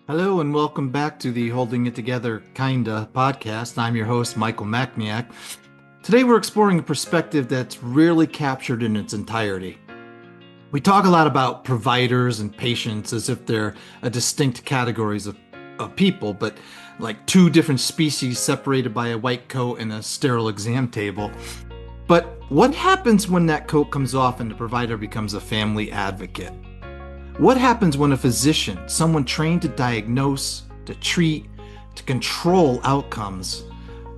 Hello and welcome back to the Holding It Together Kinda podcast. I'm your host, Michael Macniak. Today we're exploring a perspective that's rarely captured in its entirety. We talk a lot about providers and patients as if they're a distinct categories of people, but like two different species separated by a white coat and a sterile exam table. But what happens when that coat comes off and the provider becomes a family advocate? What happens when a physician, someone trained to diagnose, to treat, to control outcomes,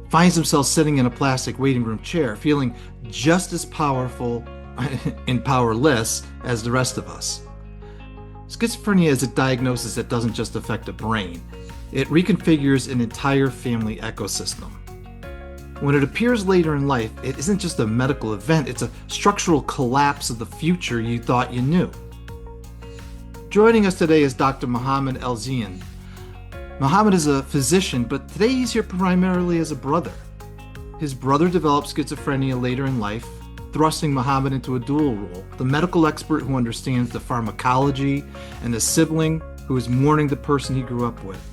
finds themselves sitting in a plastic waiting room chair, feeling just as powerful and powerless as the rest of us? Schizophrenia is a diagnosis that doesn't just affect the brain, it reconfigures an entire family ecosystem. When it appears later in life, it isn't just a medical event, it's a structural collapse of the future you thought you knew. Joining us today is Dr. Mohamed Elziam. Mohamed is a physician, but today he's here primarily as a brother. His brother developed schizophrenia later in life, thrusting Mohamed into a dual role, the medical expert who understands the pharmacology and the sibling who is mourning the person he grew up with.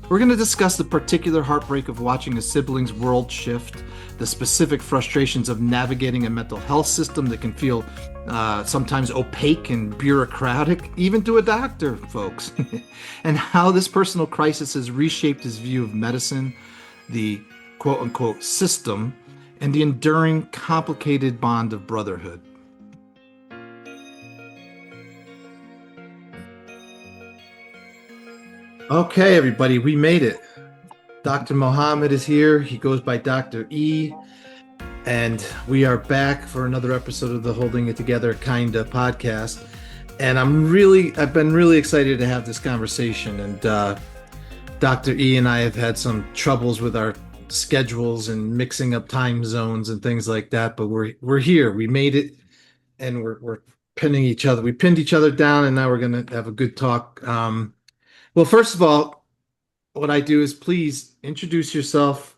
We're going to discuss the particular heartbreak of watching a sibling's world shift, the specific frustrations of navigating a mental health system that can feel sometimes opaque and bureaucratic, even to a doctor, folks, and how this personal crisis has reshaped his view of medicine, the quote unquote system, and the enduring, complicated bond of brotherhood. Okay, everybody, we made it. Dr. Mohamed is here. He goes by Dr. E. And we are back for another episode of the Holding It Together Kinda podcast. And I've been really excited to have this conversation. And Dr. E and I have had some troubles with our schedules and mixing up time zones and things like that. But we're here. We made it, and we're pinning each other. We pinned each other down, and now we're gonna have a good talk. Well, first of all, what I do is please introduce yourself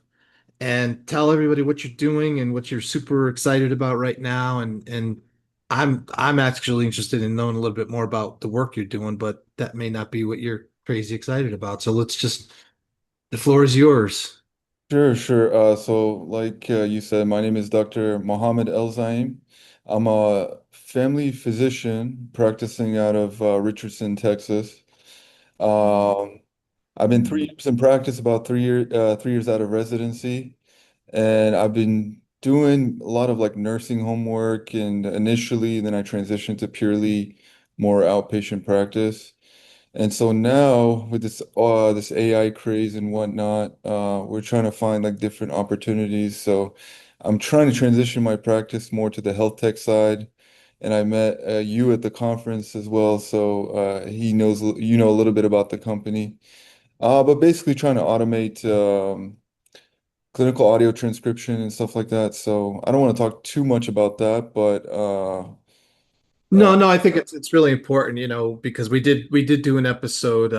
and tell everybody what you're doing and what you're super excited about right now. And I'm actually interested in knowing a little bit more about the work you're doing, but that may not be what you're crazy excited about. So the floor is yours. Sure. So, like you said, my name is Dr. Mohamed Elziam. I'm a family physician practicing out of Richardson, Texas. Um, I've been 3 years in practice, about 3 years out of residency, and I've been doing a lot of like nursing homework. And initially, then I transitioned to purely more outpatient practice. And so now with this AI craze and whatnot, we're trying to find like different opportunities. So I'm trying to transition my practice more to the health tech side. And I met you at the conference as well. So he knows you know a little bit about the company. But basically trying to automate clinical audio transcription and stuff like that. So I don't want to talk too much about that, but uh, No, I think it's really important, because we did do an episode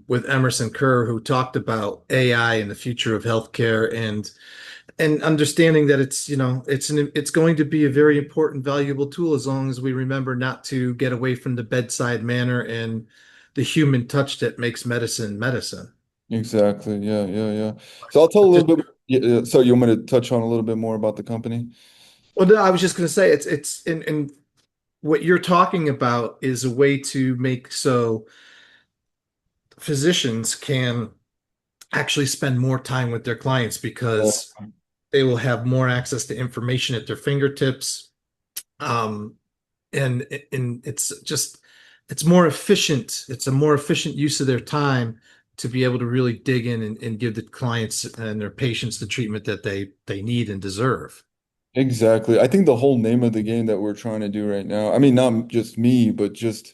with Emerson Kerr who talked about AI and the future of healthcare and understanding that it's going to be a very important, valuable tool as long as we remember not to get away from the bedside manner and the human touch that makes medicine medicine. exactly. Yeah. So I'll tell a Just little bit. Yeah, so you want me to touch on a little bit more about the company? well, no, I was just going to say it's in what you're talking about is a way to make so physicians can actually spend more time with their clients Yeah, because they will have more access to information at their fingertips. Um, and it's more efficient. It's a more efficient use of their time to be able to really dig in and give the clients and their patients the treatment that they need and deserve. exactly. I think the whole name of the game that we're trying to do right now, I mean, not just me, but just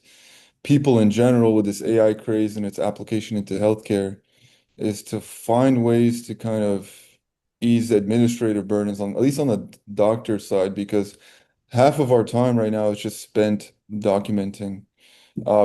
people in general with this AI craze and its application into healthcare, is to find ways to kind of ease administrative burdens on, at least on the doctor side, because half of our time right now is just spent documenting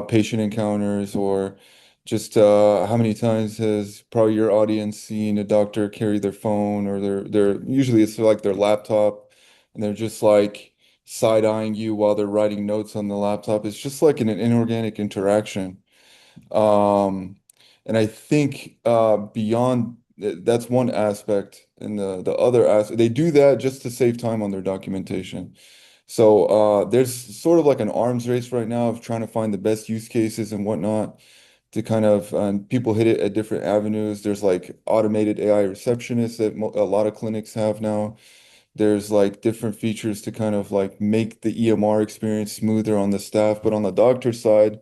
patient encounters, or just how many times has probably your audience seen a doctor carry their phone or their usually it's like their laptop, and they're just like side-eyeing you while they're writing notes on the laptop. It's just like an inorganic interaction. And I think beyond that's one aspect, and the other aspect they do that just to save time on their documentation. So there's sort of like an arms race right now of trying to find the best use cases and whatnot to kind of people hit it at different avenues. There's like automated AI receptionists that mo a lot of clinics have now. There's like different features to kind of like make the EMR experience smoother on the staff, but on the doctor side,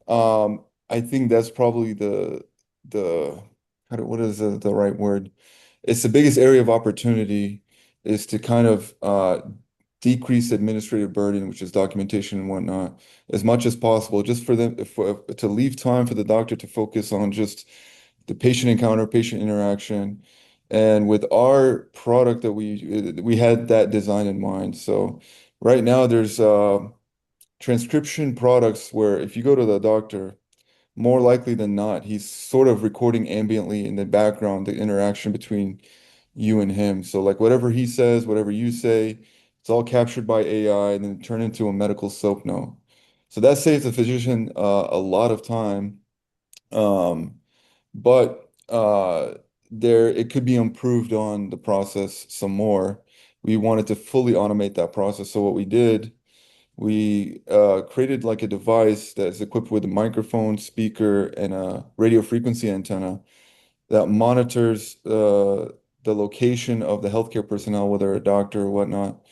I think that's probably the what is the right word? It's the biggest area of opportunity is to kind of decrease administrative burden, which is documentation and whatnot, as much as possible, just for them to leave time for the doctor to focus on just the patient encounter, patient interaction. And with our product that we had that design in mind. So right now there's transcription products where if you go to the doctor, more likely than not, he's sort of recording ambiently in the background the interaction between you and him. So like whatever he says, whatever you say, it's all captured by AI and then turned into a medical soap note. So that saves the physician a lot of time. Um, but there it could be improved on the process some more. We wanted to fully automate that process. So what we did, we created like a device that is equipped with a microphone, speaker, and a radio frequency antenna that monitors the location of the healthcare personnel, whether a doctor or whatnot.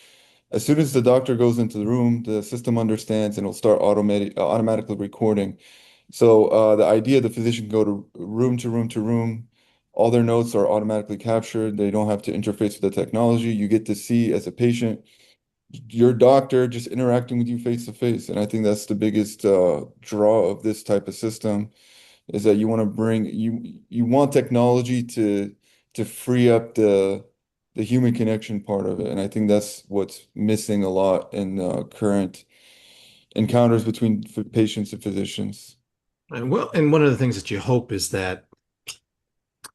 As soon as the doctor goes into the room, the system understands and it'll start automatically recording. So the idea the physician can go to room to room. All their notes are automatically captured. They don't have to interface with the technology. You get to see as a patient your doctor just interacting with you face to face. And I think that's the biggest draw of this type of system is that you want to bring you want technology to free up the human connection part of it. And I think that's what's missing a lot in current encounters between patients and physicians. And well, and one of the things that you hope is that,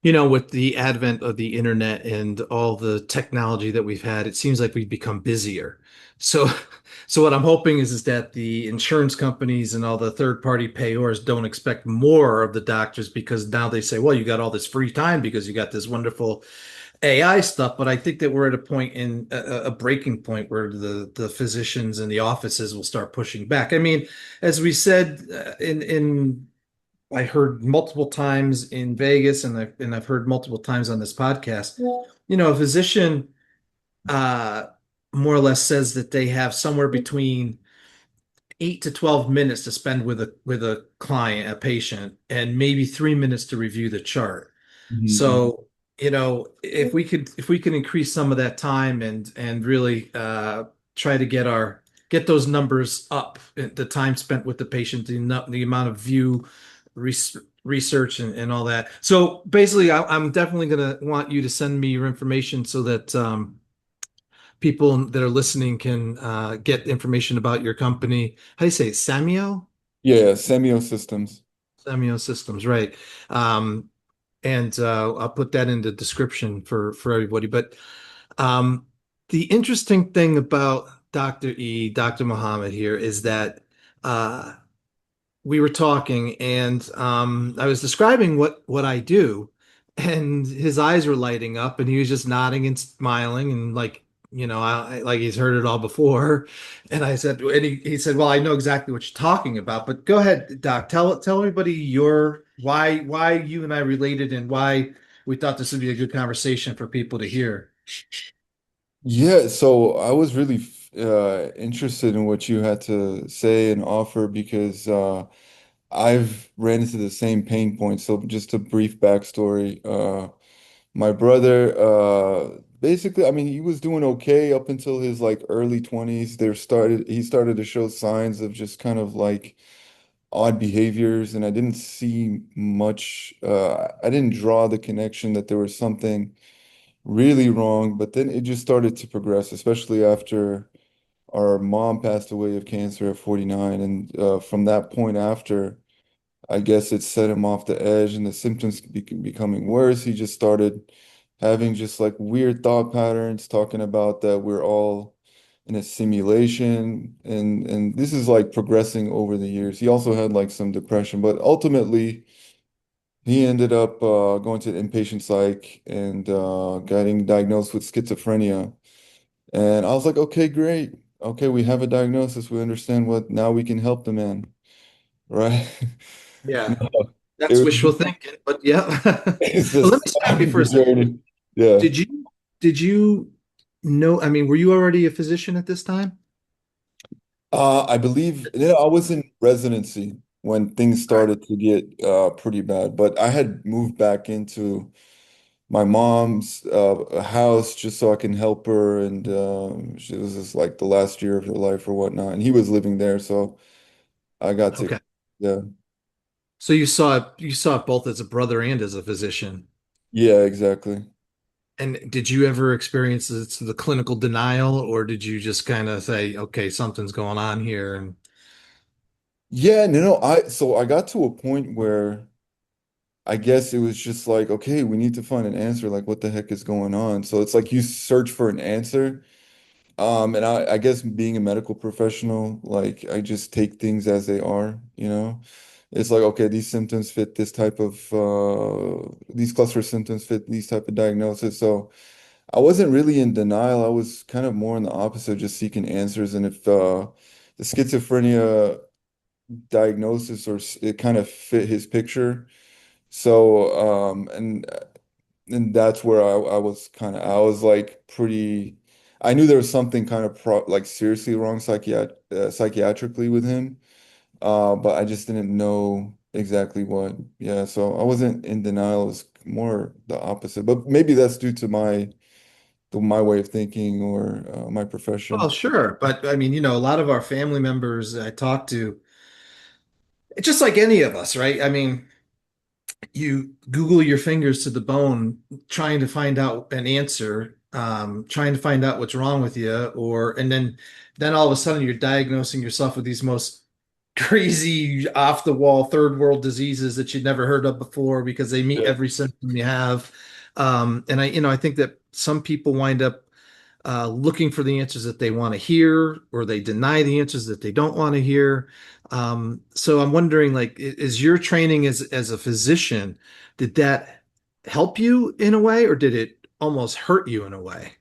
with the advent of the internet and all the technology that we've had, it seems like we've become busier. So, so what I'm hoping is that the insurance companies and all the third-party payors don't expect more of the doctors because now they say, well, you got all this free time because you got this wonderful AI stuff. But I think that we're at a point in a breaking point where the physicians and the offices will start pushing back. I mean, as we said in I heard multiple times in Vegas, and I've heard multiple times on this podcast. A physician uh, more or less says that they have somewhere between 8 to 12 minutes to spend with a client, a patient, and maybe 3 minutes to review the chart. Mhm. So, if we could increase some of that time and really try to get those numbers up, the time spent with the patient, the amount of view research and all that. So basically, I'm definitely going to want you to send me your information so that people that are listening can get information about your company. How do you say it? Samio? Yeah, Semio systems. Samio Systems, right? Um, and I'll put that in the description for everybody. But um, the interesting thing about Dr. Muhammad here is that uh, we were talking and I was describing what I do, and his eyes were lighting up, and he was just nodding and smiling, and like like he's heard it all before. And I said, and he said, "Well, I know exactly what you're talking about, but go ahead, Doc. Tell everybody your why you and I related and why we thought this would be a good conversation for people to hear." Yeah, so I was really interested in what you had to say and offer because I've ran into the same pain point. So just a brief backstory. My brother, basically, I mean, he was doing okay up until his like early 20s. He started to show signs of just kind of like odd behaviors, and I didn't see much, I didn't draw the connection that there was something really wrong, but then it just started to progress, especially after our mom passed away of cancer at 49. And from that point after, I guess it set him off the edge and the symptoms becoming worse. He just started having just like weird thought patterns, talking about that we're all in a simulation. And this is like progressing over the years. He also had like some depression, but ultimately, he ended up going to inpatient psych and getting diagnosed with schizophrenia. And I was like, okay, great. Okay, we have a diagnosis. We understand what now we can help the man, right? No, Yeah, it that's wishful was thinking, but yeah. it's But let just me stop you for a the second. journey. Yeah. Did you know, I mean, were you already a physician at this time? I believe I was in residency when things All right. started to get pretty bad, but I had moved back into my mom's house just so I can help her, and she was just like the last year of her life or whatnot, and he was living there, so I got to, Okay. yeah, So you saw it both as a brother and as a physician. yeah, exactly. And did you ever experience the clinical denial, or did you just kind of say, okay, something's going on here? And Yeah, so I got to a point where I guess it was just like, okay, we need to find an answer, like what the heck is going on? So it's like you search for an answer. And I guess being a medical professional, like I just take things as they are, you know? It's like, okay, these symptoms fit this type of these cluster of symptoms fit these type of diagnosis. So I wasn't really in denial. I was kind of more in the opposite, just seeking answers. And if the schizophrenia diagnosis it kind of fit his picture. So and that's where I was I was like pretty, I knew there was something kind of like seriously wrong psychiatrically with him, but I just didn't know exactly what. Yeah, so I wasn't in denial. It was more the opposite, but maybe that's due to my way of thinking or my well, profession. sure, but I mean, a lot of our family members I talk to, it's just like any of us, right? I mean, you Google your fingers to the bone trying to find out an answer, trying to find out what's wrong with you, and then all of a sudden you're diagnosing yourself with these most crazy off the wall third world diseases that you'd never heard of before because they meet Yeah. every symptom you have. And I think that some people wind up looking for the answers that they want to hear, or they deny the answers that they don't want to hear. So I'm wondering, like, is your training as a physician, did that help you in a way, or did it almost hurt you in a way?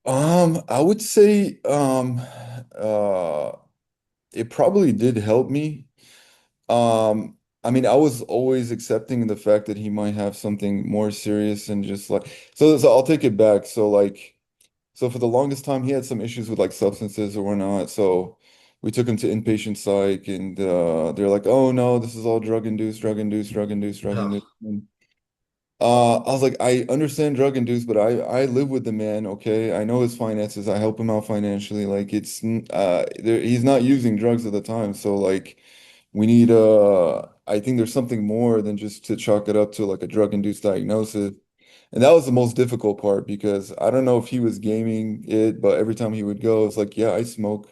I would say uh it probably did help me. I mean, I was always accepting the fact that he might have something more serious and just like, so I'll take it back. So for the longest time, he had some issues with like substances or whatnot. So we took him to inpatient psych, and they're like, oh no, this is all drug induced, drug induced, drug induced, drug induced. Oh, I was like, I understand drug induced, but I live with the man, okay? I know his finances. I help him out financially. Like he's not using drugs at the time. So like we need I think there's something more than just to chalk it up to like a drug induced diagnosis. And that was the most difficult part because I don't know if he was gaming it, but every time he would go, it's like, yeah, I smoke.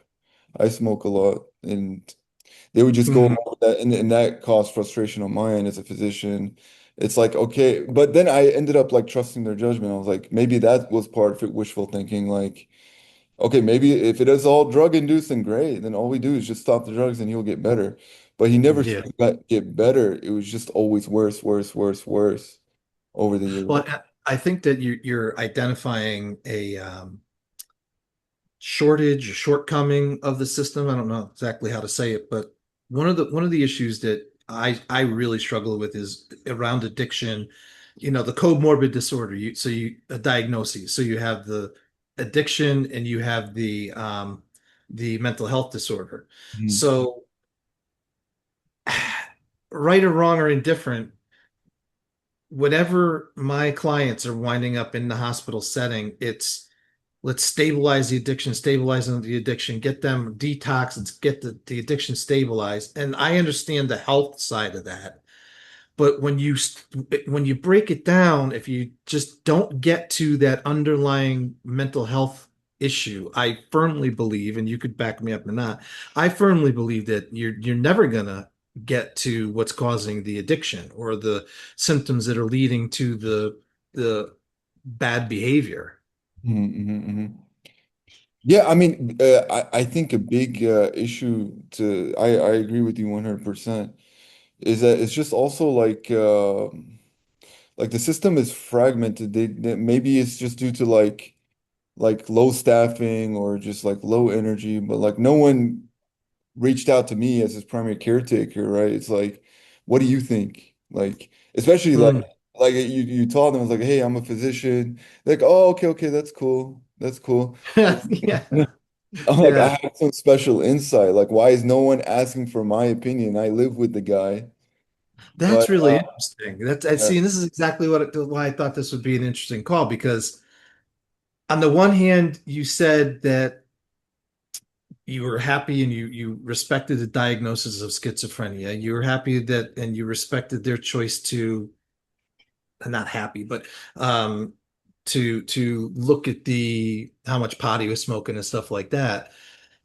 I smoke a lot. And they would just go mhm. along with that, and that caused frustration on my end as a physician. It's like, okay, but then I ended up like trusting their judgment. I was like, maybe that was part of it, wishful thinking. Like, okay, maybe if it is all drug induced and great, then all we do is just stop the drugs and he'll get better. But he never Yeah. got get better. It was just always worse, worse, worse, worse over the years. Well, I think that you're identifying a shortage, a shortcoming of the system. I don't know exactly how to say it, but one of the issues that I really struggle with is around addiction. The comorbid disorder. You a diagnosis. So you have the addiction and you have the mental health disorder. Mhm. So right or wrong or indifferent, whenever my clients are winding up in the hospital setting, it's let's stabilize the addiction, stabilize the addiction, get them detox, let's get the addiction stabilized. And I understand the health side of that. But when you break it down, if you just don't get to that underlying mental health issue, I firmly believe, and you could back me up or not, I firmly believe that you're never gonna get to what's causing the addiction or the symptoms that are leading to the bad behavior. Mhm, mhm, mhm. Yeah, I mean, I think a big issue I agree with you 100%. is that it's just also like the system is fragmented. Maybe it's just due to like low staffing or just like low energy, but like no one reached out to me as his primary caretaker, right? It's like, what do you think? Like, especially Mm. like you told them, I was like, hey, I'm a physician. Like, oh, okay, okay, that's cool. That's cool. Yeah, I'm like, I yeah, have some special insight. Like, why is no one asking for my opinion? I live with the guy. that's But really interesting. That's I yeah, see, and this is exactly why I thought this would be an interesting call because on the one hand, you said that you were happy and you respected the diagnosis of schizophrenia. You were happy that and you respected their choice to not happy, but um to look at the how much pot he was smoking and stuff like that.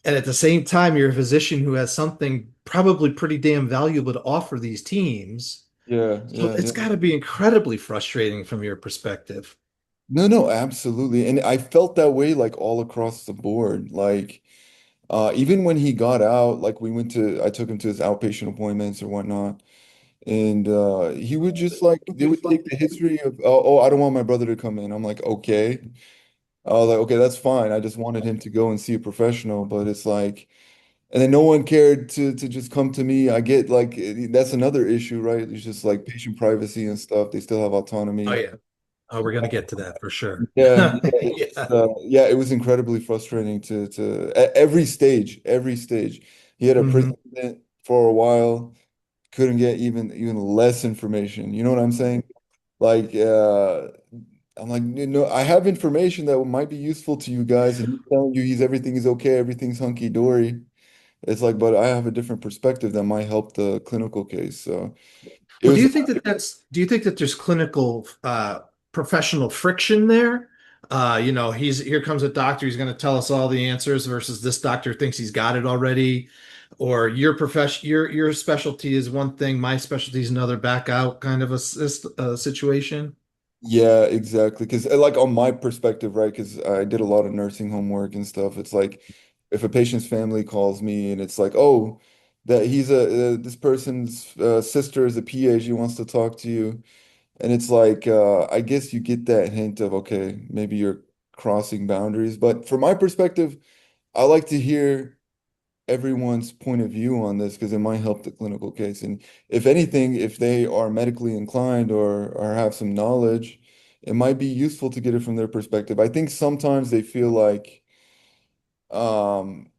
And at the same time, you're a physician who has something probably pretty damn valuable to offer these teams. yeah, So yeah, it's yeah. got to be incredibly frustrating from your perspective. No, no, absolutely. And I felt that way like all across the board. Like, even when he got out, like I took him to his outpatient appointments or whatnot. And he would just like, they would take the history of, oh, I don't want my brother to come in. I'm like, okay. I was like, okay, that's fine. I just wanted him to go and see a professional. But it's like, and then no one cared to just come to me. I get like, that's another issue, right? It's just like patient privacy and stuff. They still have Oh autonomy. yeah. Oh, we're gonna get to that for sure. Yeah, yeah, Yeah. yeah, it was incredibly frustrating to at every stage. He had a Hmm. prison stint for a while, couldn't get even less information. You know what I'm saying? Like, I'm like, I have information that might be useful to you guys, and he's telling you everything is okay, everything's hunky dory. It's like, but I have a different perspective that might help the clinical case. So it Well, do was, you think that do you think that there's clinical professional friction there? Here comes a doctor, he's going to tell us all the answers versus this doctor thinks he's got it already. Or your specialty is one thing, my specialty is another, back out kind of a situation. yeah, exactly. Because like on my perspective, right? Because I did a lot of nursing home work and stuff. It's like if a patient's family calls me and it's like, oh, that he's this person's sister is a PA, she wants to talk to you, and it's like I guess you get that hint of okay, maybe you're crossing boundaries. But from my perspective, I like to hear everyone's point of view on this because it might help the clinical case. And if anything, if they are medically inclined or have some knowledge, it might be useful to get it from their perspective. I think sometimes they feel like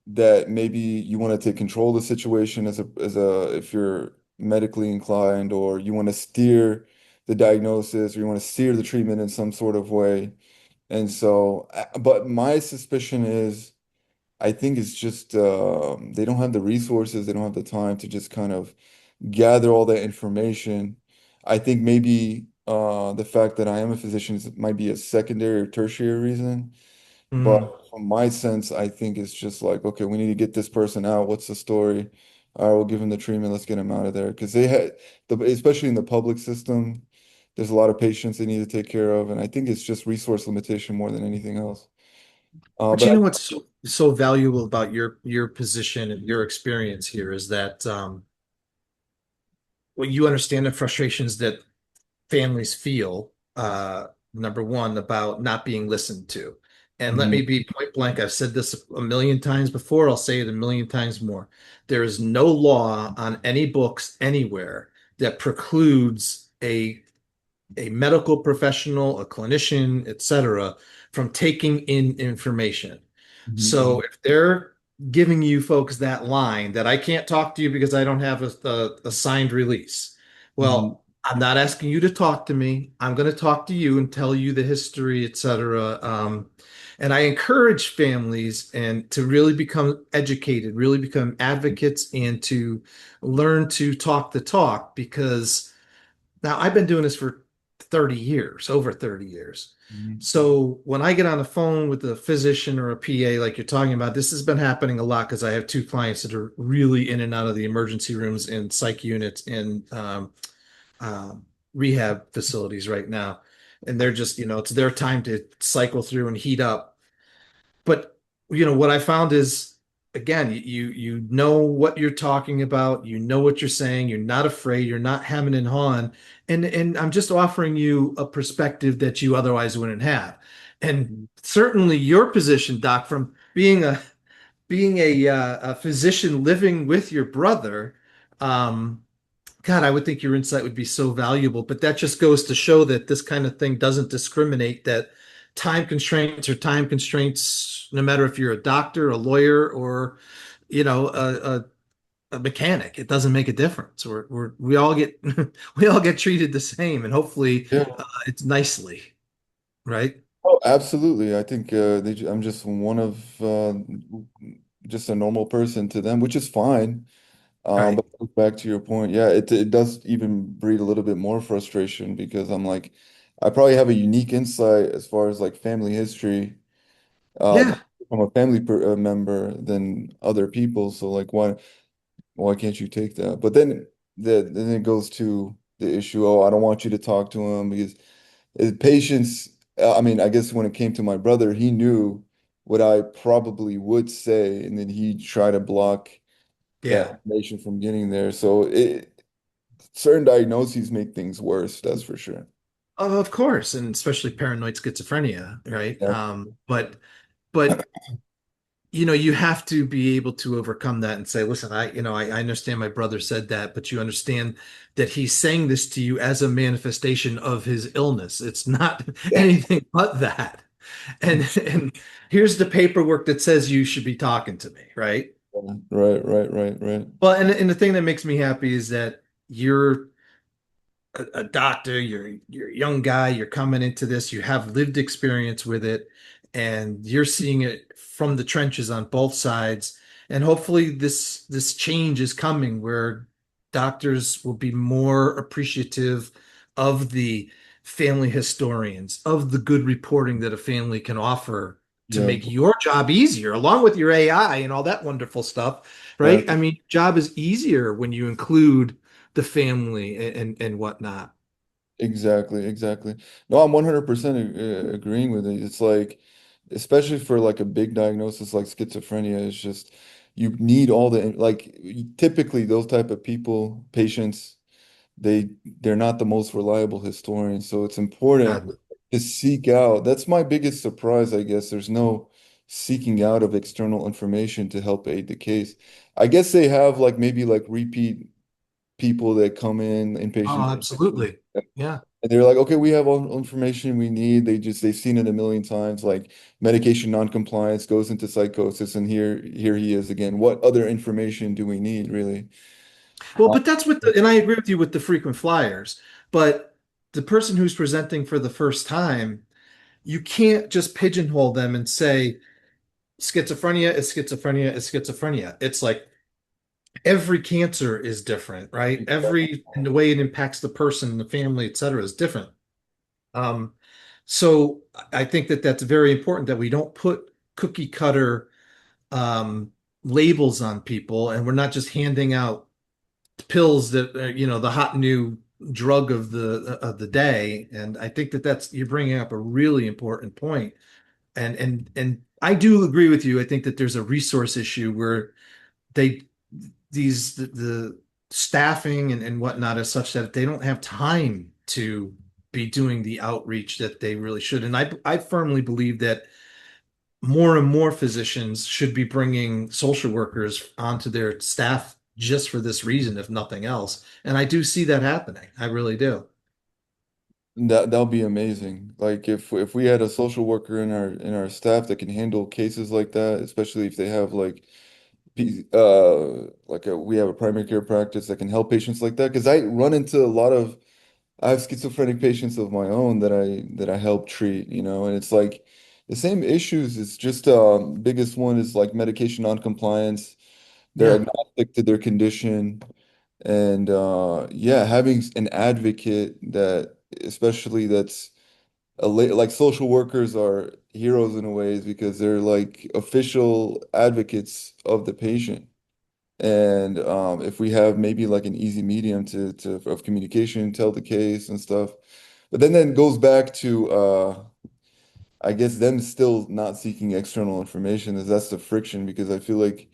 that maybe you want to take control of the situation as a if you're medically inclined or you want to steer the diagnosis or you want to steer the treatment in some sort of way. And so, but my suspicion is I think it's just they don't have the resources, they don't have the time to just kind of gather all that information. I think maybe the fact that I am a physician might be a secondary or tertiary reason. But Mm. from my sense, I think it's just like, okay, we need to get this person out. What's the story? All right, we'll give him the treatment. Let's get him out of there. Because especially in the public system, there's a lot of patients they need to take care of. And I think it's just resource limitation more than anything else. But But you know what's so valuable about your position and your experience here is that well, you understand the frustrations that families feel, number one, about not being listened to. And let Mhm, me be point blank. I've said this a million times before. I'll say it a million times more. There is no law on any books anywhere that precludes a medical professional, a clinician, etc., from taking in information. So mhm, if they're giving you folks that line that I can't talk to you because I don't have a signed release, mhm, well, I'm not asking you to talk to me. I'm going to talk to you and tell you the history, etc. And I encourage families and to really become educated, really become advocates, and to learn to talk the talk because now I've been doing this for 30 years, over 30 years. mhm, So when I get on the phone with a physician or a PA, like you're talking about, this has been happening a lot because I have two clients that are really in and out of the emergency rooms and psych units and rehab facilities right now. And they're just, it's their time to cycle through and heat up. But, what I found is again, you know what you're talking about, you know what you're saying, you're not afraid, you're not hemming and hawing, and I'm just offering you a perspective that you otherwise wouldn't have. And certainly your position, Doc, from being a physician living with your brother, um, God, I would think your insight would be so valuable. But that just goes to show that this kind of thing doesn't discriminate, that time constraints are time constraints, no matter if you're a doctor, a lawyer, or, a mechanic. It doesn't make a difference. We all get we all get treated the same, and hopefully Yeah. it's nicely, right? Oh, absolutely. I think I'm just one of just a normal person to them, which is fine. Right. But back to your point, yeah, it does even breed a little bit more frustration because I'm like, I probably have a unique insight as far as like family history, uh, Yeah. from a member than other people. So like, why can't you take that? But then it goes to the issue. Oh, I don't want you to talk to him because patience. I mean, I guess when it came to my brother, he knew what I probably would say, and then he tried to block that Yeah. information from getting there. So certain diagnoses make things worse, that's for sure. Of course, and especially paranoid schizophrenia, right? Yeah. But you have to be able to overcome that and say, listen, I understand my brother said that, but you understand that he's saying this to you as a manifestation of his illness. It's not anything but that. And here's the paperwork that says you should be talking to me, right? Right, right, right, right. Well, and the thing that makes me happy is that you're a doctor, you're a young guy, you're coming into this, you have lived experience with it, and you're seeing it from the trenches on both sides. And hopefully this change is coming where doctors will be more appreciative of the family historians, of the good reporting that a family can offer to Yeah, make your job easier, along with your AI and all that wonderful stuff, right? I exactly. mean, job is easier when you include the family and whatnot. Exactly, exactly. No, I'm 100% agreeing with it. It's like, especially for like a big diagnosis like schizophrenia, it's just you need all the like typically those type of people, patients, they're not the most reliable historians, so it's important God. to seek out. That's my biggest surprise, I guess. There's no seeking out of external information to help aid the case. I guess they have like maybe like repeat people that come in, Oh, inpatient, absolutely. Yeah. and they're like, okay, we have all information we need. They've seen it a million times, like medication noncompliance goes into psychosis, and here he is again. What other information do we need, really? Well, Uh, but that's what and I agree with you with the frequent flyers, but the person who's presenting for the first time, you can't just pigeonhole them and say schizophrenia is schizophrenia is schizophrenia. It's like every cancer is different, right? Every and the way it impacts the person, the family, et cetera, is different. Um, so I think that that's very important that we don't put cookie cutter labels on people, and we're not just handing out pills that the hot new drug of the day. And I think that that's you're bringing up a really important point. And I do agree with you. I think that there's a resource issue where they the staffing and whatnot is such that they don't have time to be doing the outreach that they really should. And I firmly believe that more and more physicians should be bringing social workers onto their staff just for this reason, if nothing else. And I do see that happening. I really do. that'll be amazing. Like if we had a social worker in our staff that can handle cases like that, especially if they have we have a primary care practice that can help patients like that. Because I run into a lot of I have schizophrenic patients of my own that I help treat, and it's like the same issues. It's just biggest one is like medication noncompliance. They're Yeah. agnostic to their condition. And yeah, having an advocate that especially that's like social workers are heroes in a ways because they're like official advocates of the patient. And if we have maybe like an easy medium to of communication, tell the case and stuff. But then goes back to I guess them still not seeking external information is that's the friction because I feel like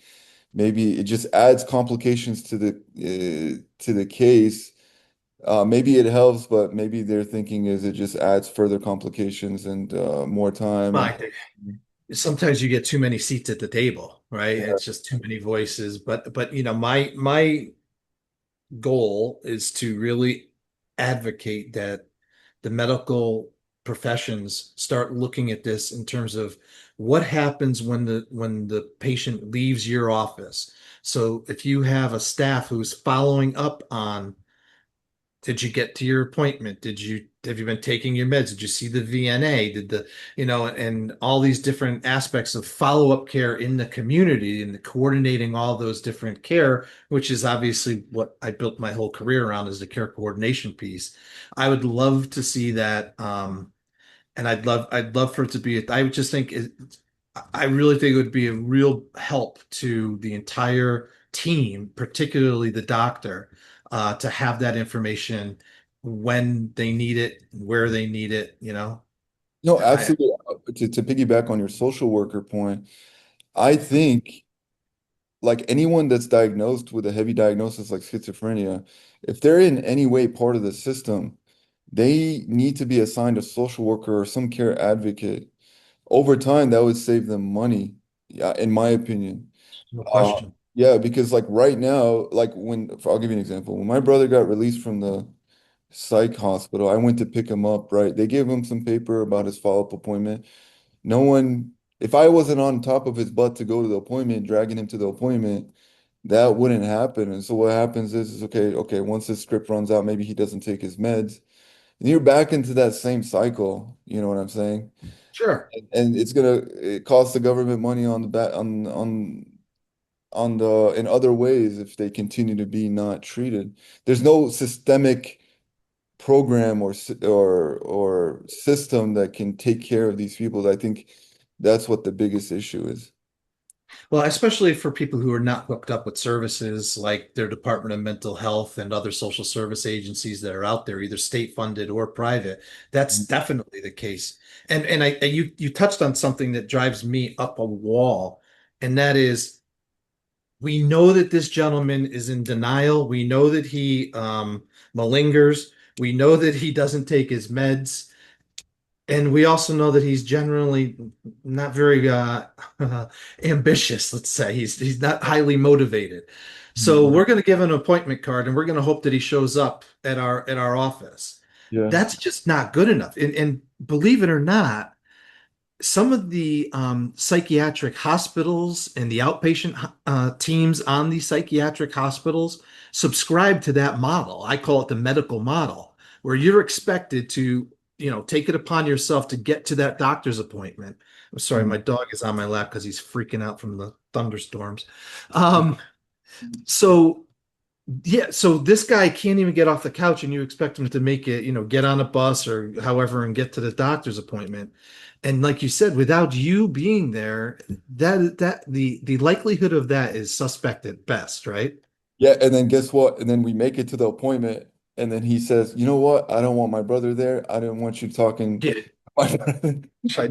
maybe it just adds complications to the case. Maybe it helps, but maybe their thinking is it just adds further complications and more time and Right. Sometimes you get too many seats at the table, right? yeah, It's just too many voices. But my goal is to really advocate that the medical professions start looking at this in terms of what happens when the patient leaves your office. So if you have a staff who's following up on, did you get to your appointment? Have you been taking your meds? Did you see the VNA? And all these different aspects of follow-up care in the community and the coordinating all those different care, which is obviously what I built my whole career around, is the care coordination piece. I would love to see that. And I'd love for it to be, I would just think I really think it would be a real help to the entire team, particularly the doctor, to have that information when they need it, where they need it. no, And I absolutely. To piggyback on your social worker point, I think like anyone that's diagnosed with a heavy diagnosis like schizophrenia, if they're in any way part of the system, they need to be assigned a social worker or some care advocate. Over time, that would save them money, yeah, in my opinion. no Uh, question. yeah, because like right now, like I'll give you an example. When my brother got released from the psych hospital, I went to pick him up, right? They gave him some paper about his follow-up appointment. No one, if I wasn't on top of his butt to go to the appointment, dragging him to the appointment, that wouldn't happen. And so what happens is okay, once his script runs out, maybe he doesn't take his meds. And you're back into that same cycle. You know what I'm saying? Sure. And it costs the government money on the back on the in other ways if they continue to be not treated. There's no systemic program or system that can take care of these people. I think that's what the biggest issue is. Well, especially for people who are not hooked up with services like their Department of Mental Health and other social service agencies that are out there, either state funded or private. That's definitely the case. And you touched on something that drives me up a wall, and that is, we know that this gentleman is in denial. We know that he malingers. We know that he doesn't take his meds. And we also know that he's generally not very ambitious, let's say. He's not highly motivated. So Mhm. we're going to give him an appointment card and we're going to hope that he shows up at our office. Yeah. That's just not good enough. And believe it or not, some of the psychiatric hospitals and the outpatient teams on these psychiatric hospitals subscribe to that model. I call it the medical model, where you're expected to, take it upon yourself to get to that doctor's appointment. I'm sorry, Mhm. my dog is on my lap because he's freaking out from the thunderstorms. Um, so yeah, so this guy can't even get off the couch, and you expect him to make it, get on a bus or however and get to the doctor's appointment. And like you said, without you being there, the likelihood of that is suspect at best, right? Yeah, and then guess what? And then we make it to the appointment, and then he says, "You know what? I don't want my brother there. I didn't want you talking." Yeah, My brother." I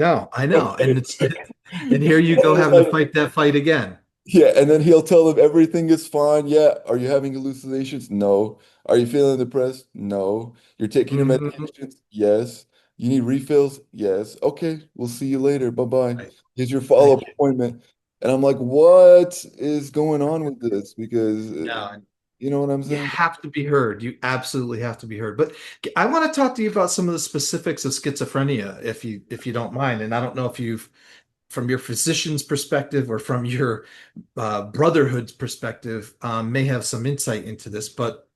know. And Okay. it's and here you go It's having to like, fight that fight again. yeah, and then he'll tell them everything is fine. Yeah. Are you having hallucinations? No. Are you feeling depressed? No. You're taking your Mhm. medications? Yes. You need refills? Yes. Okay. We'll see you later. Bye-bye. Right. Here's your Thank follow-up you. appointment. And I'm like, what is going on with this? Because No, you know what I'm you saying? have to be heard. You absolutely have to be heard. But I want to talk to you about some of the specifics of schizophrenia, if you don't mind. And I don't know if you've, from your physician's perspective or from your brotherhood's perspective, may have some insight into this. But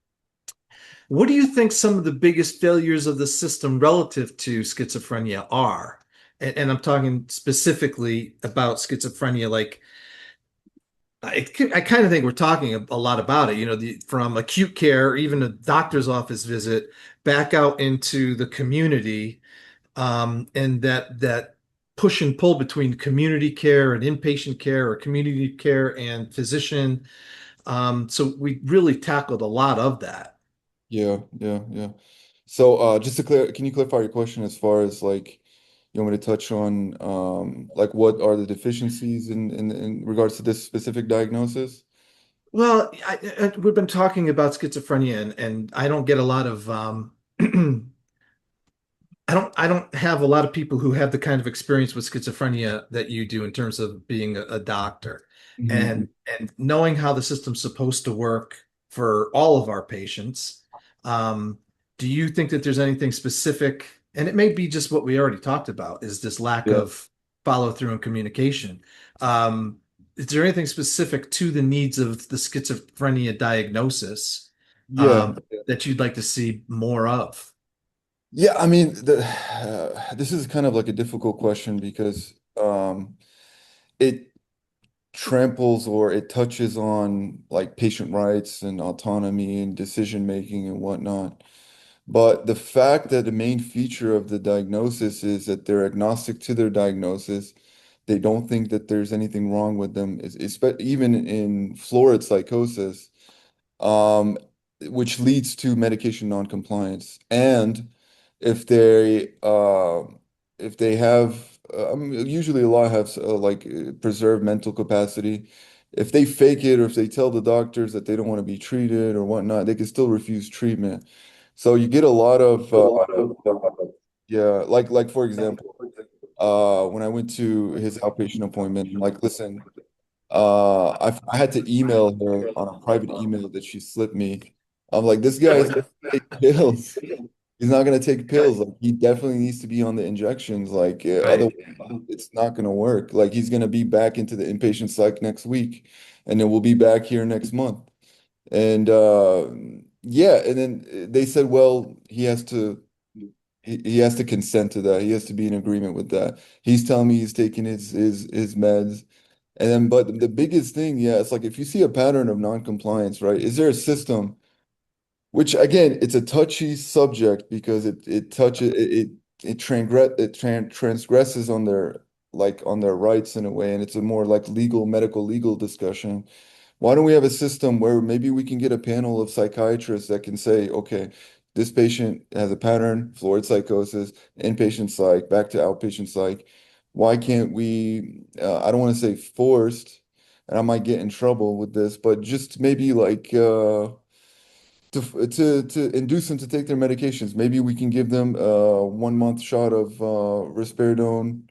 what do you think some of the biggest failures of the system relative to schizophrenia are? And I'm talking specifically about schizophrenia, like I kind of think we're talking a lot about it, from acute care, even a doctor's office visit, back out into the community, and that push and pull between community care and inpatient care, or community care and physician. So we really tackled a lot of that. Yeah, yeah, yeah. So just to clear, can you clarify your question as far as like, You want me to touch on like what are the deficiencies in regards to this specific diagnosis? Well, we've been talking about schizophrenia, and I don't get a lot of I don't have a lot of people who have the kind of experience with schizophrenia that you do in terms of being a doctor Mhm. and knowing how the system's supposed to work for all of our patients. Um, do you think that there's anything specific, and it may be just what we already talked about, is this lack Yeah. of follow through and communication. Um, is there anything specific to the needs of the schizophrenia diagnosis Yeah. that you'd like to see more of? Yeah, I mean, this is kind of like a difficult question because it tramples or it touches on like patient rights and autonomy and decision making and whatnot. But the fact that the main feature of the diagnosis is that they're agnostic to their diagnosis, they don't think that there's anything wrong with them, even in florid psychosis, um, which leads to medication noncompliance. And if they if they have usually a lot have preserved mental capacity. If they fake it or if they tell the doctors that they don't want to be treated or whatnot, they can still refuse treatment. So you get a lot of yeah, like for example, when I went to his outpatient appointment, I'm like, listen, I had to email her on a private email that she slipped me. I'm like, this guy is not gonna take pills. He's not gonna take pills. Like, he definitely needs to be on the injections. Like, Right. otherwise, it's not gonna work. Like, he's gonna be back into the inpatient psych next week, and then we'll be back here next month. And yeah, and then they said, well, he has to consent to that. He has to be in agreement with that. He's telling me he's taking his meds. And then, but the biggest thing, yeah, it's like if you see a pattern of non-compliance, right? Is there a system, which again, it's a touchy subject because it touches it transgresses on their on their rights in a way, and it's a more like medical legal discussion. Why don't we have a system where maybe we can get a panel of psychiatrists that can say, okay, this patient has a pattern, florid psychosis, inpatient psych, back to outpatient psych. Why can't we, I don't want to say forced, and I might get in trouble with this, but just maybe to induce them to take their medications. Maybe we can give them a 1 month shot of risperidone,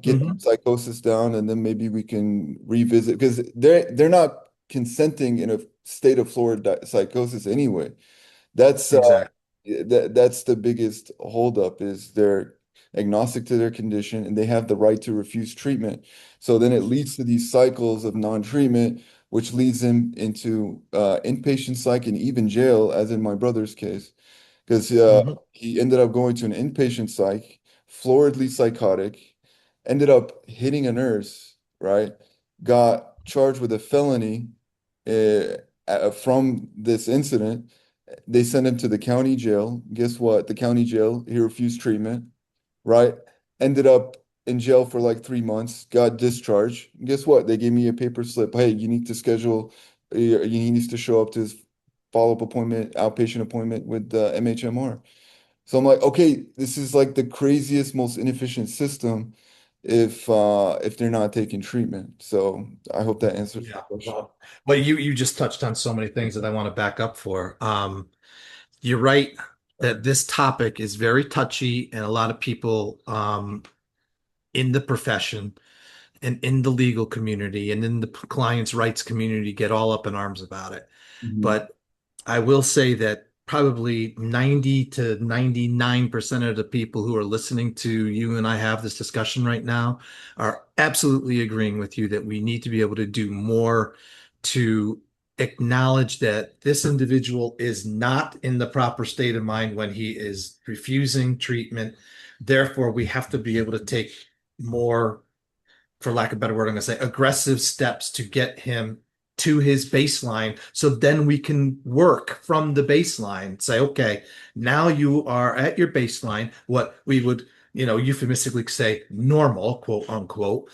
get the Hmm. psychosis down, and then maybe we can revisit because they're not consenting in a state of florid psychosis anyway. That's Exactly. that's the biggest holdup is they're agnostic to their condition and they have the right to refuse treatment. So then it leads to these cycles of non-treatment, which leads them into inpatient psych and even jail, as in my brother's case, because Hmm. he ended up going to an inpatient psych, floridly psychotic, ended up hitting a nurse, right? Got charged with a felony from this incident. They sent him to the county jail. Guess what? The county jail, he refused treatment, right? Ended up in jail for like 3 months, got discharged. Guess what? They gave me a paper slip. Hey, you need to schedule, he needs to show up to his follow-up appointment, outpatient appointment with MHMR. So I'm like, okay, this is like the craziest, most inefficient system if they're not taking treatment. So I hope that answers the Yeah. question. Well, you just touched on so many things that I want to back up for. You're right that this topic is very touchy, and a lot of people in the profession and in the legal community and in the client's rights community get all up in arms about it. Mhm. But I will say that probably 90 to 99% of the people who are listening to you and I have this discussion right now are absolutely agreeing with you that we need to be able to do more to acknowledge that this individual is not in the proper state of mind when he is refusing treatment. Therefore, we have to be able to take more, for lack of a better word, I'm going to say aggressive steps to get him to his baseline. So then we can work from the baseline. Say, okay, now you are at your baseline, what we would, euphemistically say normal, quote unquote.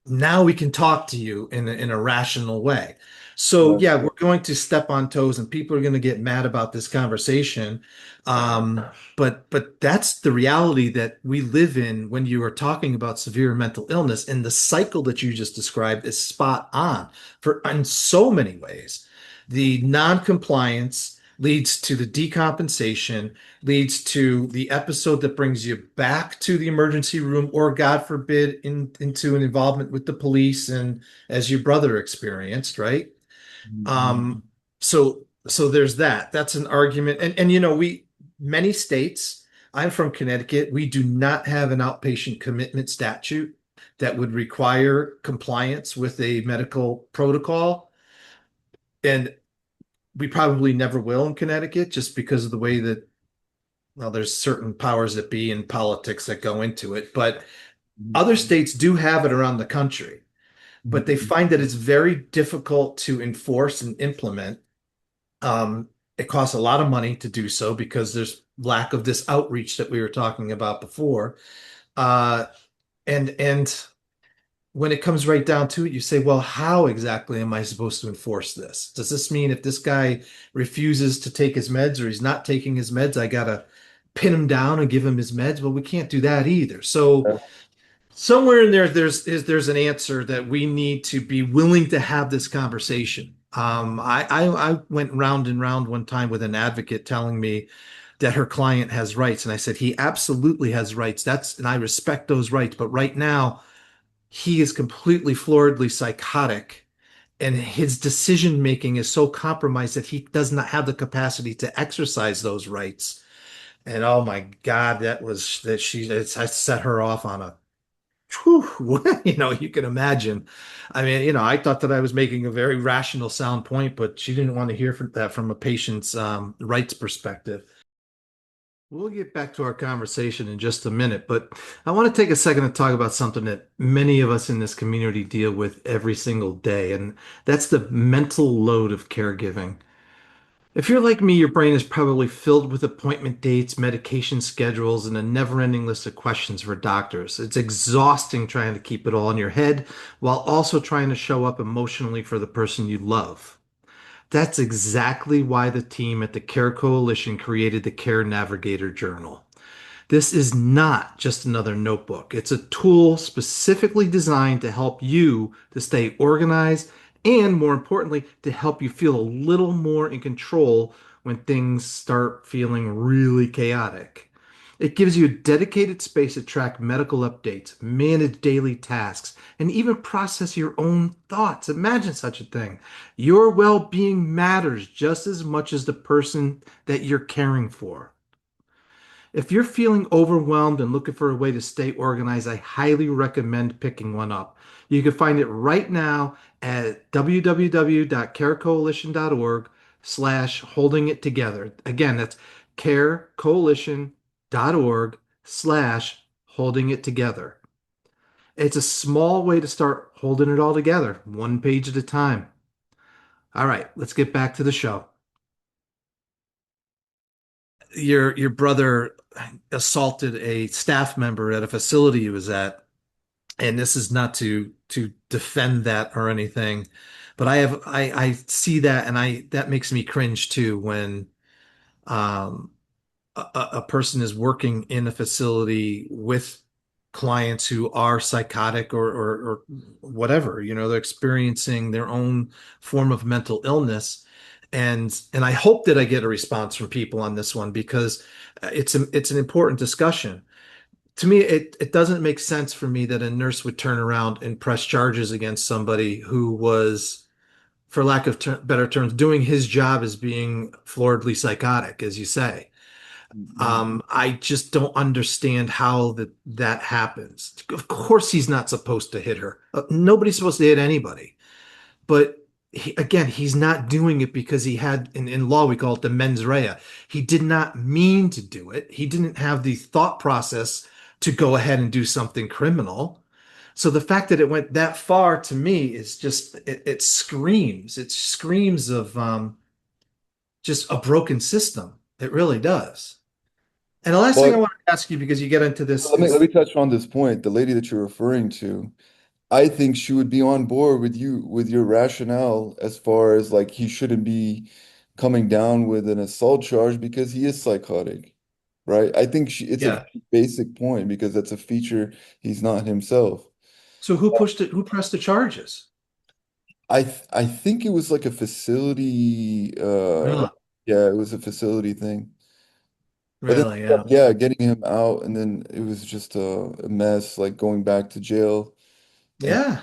Now we can talk to you in a rational way. So Right. yeah, we're going to step on toes and people are going to get mad about this conversation. Um, but that's the reality that we live in when you are talking about severe mental illness, and the cycle that you just described is spot on for in so many ways. The non-compliance leads to the decompensation, leads to the episode that brings you back to the emergency room, or God forbid, into an involvement with the police, and as your brother experienced, right? Mhm. Um, so there's that. That's an argument. And we many states, I'm from Connecticut, we do not have an outpatient commitment statute that would require compliance with a medical protocol. And we probably never will in Connecticut just because of the way that, well, there's certain powers that be in politics that go into it. But other Mhm. states do have it around the country, but they Mhm. find that it's very difficult to enforce and implement. It costs a lot of money to do so because there's lack of this outreach that we were talking about before. Uh, and when it comes right down to it, you say, well, how exactly am I supposed to enforce this? Does this mean if this guy refuses to take his meds or he's not taking his meds, I gotta pin him down and give him his meds? Well, we can't do that either. So somewhere in there, there's an answer that we need to be willing to have this conversation. I went round and round one time with an advocate telling me that her client has rights, and I said he absolutely has rights. And I respect those rights, but right now he is completely floridly psychotic, and his decision making is so compromised that he does not have the capacity to exercise those rights. And oh my God, I set her off on a whew, you can imagine. I mean, I thought that I was making a very rational, sound point, but she didn't want to hear that from a patient's rights perspective. We'll get back to our conversation in just a minute, but I want to take a second to talk about something that many of us in this community deal with every single day, and that's the mental load of caregiving. If you're like me, your brain is probably filled with appointment dates, medication schedules, and a never-ending list of questions for doctors. It's exhausting trying to keep it all in your head while also trying to show up emotionally for the person you love. That's exactly why the team at the Care Coalition created the Care Navigator Journal. This is not just another notebook. It's a tool specifically designed to help you to stay organized and, more importantly, to help you feel a little more in control when things start feeling really chaotic. It gives you a dedicated space to track medical updates, manage daily tasks, and even process your own thoughts. Imagine such a thing. Your well being matters just as much as the person that you're caring for. If you're feeling overwhelmed and looking for a way to stay organized, I highly recommend picking one up. You can find it right now at www.carecoalition.org/holding it together. Again, that's carecoalition.org/holding it together. It's a small way to start holding it all together, one page at a time. All right, let's get back to the show. Your brother assaulted a staff member at a facility he was at, and this is not to defend that or anything, but I see that, and I that makes me cringe too when um a person is working in a facility with clients who are psychotic or whatever, they're experiencing their own form of mental illness. And I hope that I get a response from people on this one because it's an important discussion. To me, it doesn't make sense for me that a nurse would turn around and press charges against somebody who was, for lack of better terms, doing his job as being floridly psychotic, as you say. Mhm. I just don't understand how that happens. Of course, he's not supposed to hit her. Nobody's supposed to hit anybody. But again, he's not doing it because he had, in law, we call it the mens rea. He did not mean to do it. He didn't have the thought process to go ahead and do something criminal. So the fact that it went that far to me is just, it screams of just a broken system. It really does. And the last thing I But want to ask you, because you get into this, let me is touch on this point. The lady that you're referring to, I think she would be on board with you with your rationale as far as like he shouldn't be coming down with an assault charge because he is psychotic, right? I think it's a Yeah. basic point because that's a feature he's not himself. So who pushed it? Who pressed the charges? I think it was like a facility Really? yeah, it was a facility thing. But then Really? Yeah. yeah, getting him out and then it was just a mess like going back to jail and Yeah.